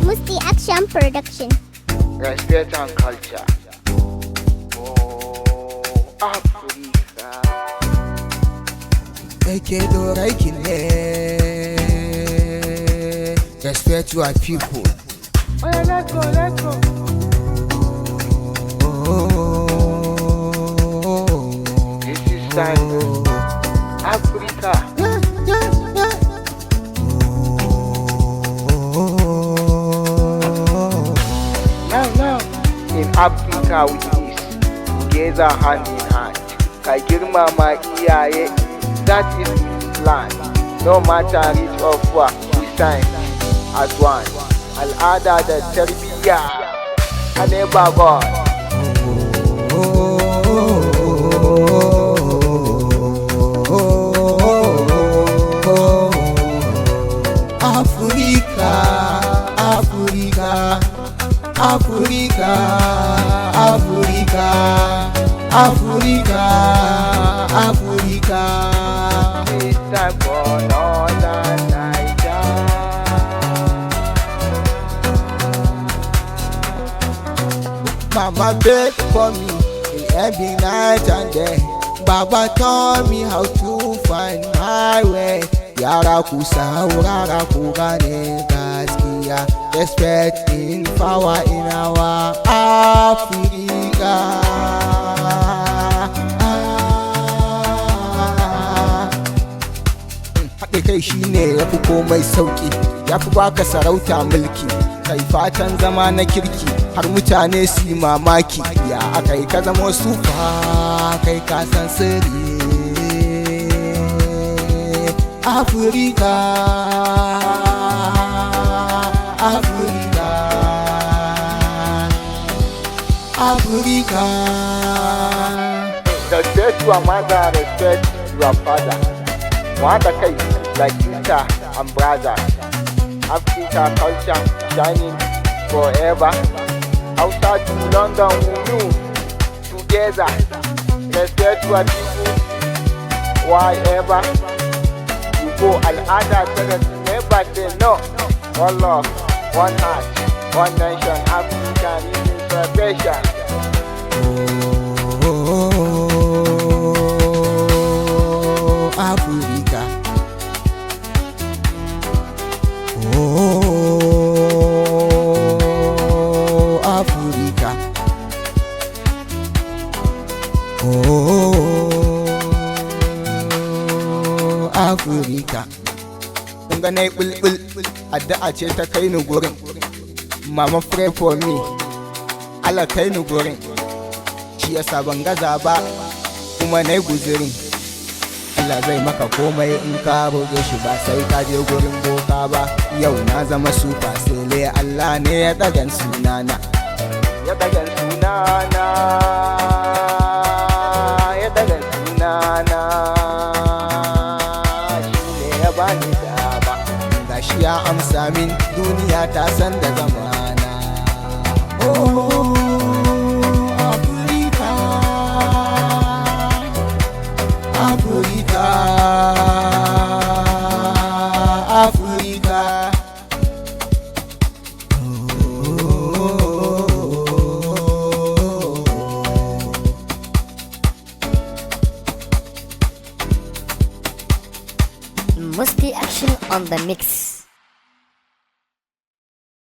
Musti Action Production. Respect and culture. Oh, Africa. AK Dorayi King. Respect to our people. Oh, yeah, let's go, let's go. This is time. Africa. Now, in Africa we is together hand in hand. Ka girmama iyaye, that is land. No matter rich or poor, we stand as one. Al'ada da tarbiyya, a neighbor God. Africa, Africa, Africa, Africa, Africa, Africa. It's time for northern Niger. Mama beg for me every night and day. Baba taught me how to find my way. Yara ku saurara ku gane gaskiya. Respect in power in our Africa. Haɗe kai shine yafi komai sauƙi, yafi baka sarauta mulki. Kai fatan zama na kirki har mutane su yi mamaki. Ya akai ka zama sufa, kai ka san sirri. Africa, Africa, Africa. Respect your mother, respect your father. Waka kai like sister and brother. Africa culture shining forever. Outside to London we knew together. Respect your people wherever you go. Al'ada tana never say no. One love, one heart, one nation. Africa is celebration. Africa. Africa. Africa. Kun ga nayi bulbul, addu'a ce ta kai ni gurin. Mama pray for me, Allah kai ni gurin. Shi yasa ban gaza ba, kuma nayi guzirin. Allah zai maka komai in ka roƙe shi ba sai ka je gurin boka ba. Yau na zama super sele, Allah ne ya ɗagan sunana. Ya dagan sunana, ya dagan sunana. Shi ne ya bani dama. Gashi ya amsa min, duniya ta san da zamana. Africa, Africa, Africa. Musti Action on the mix.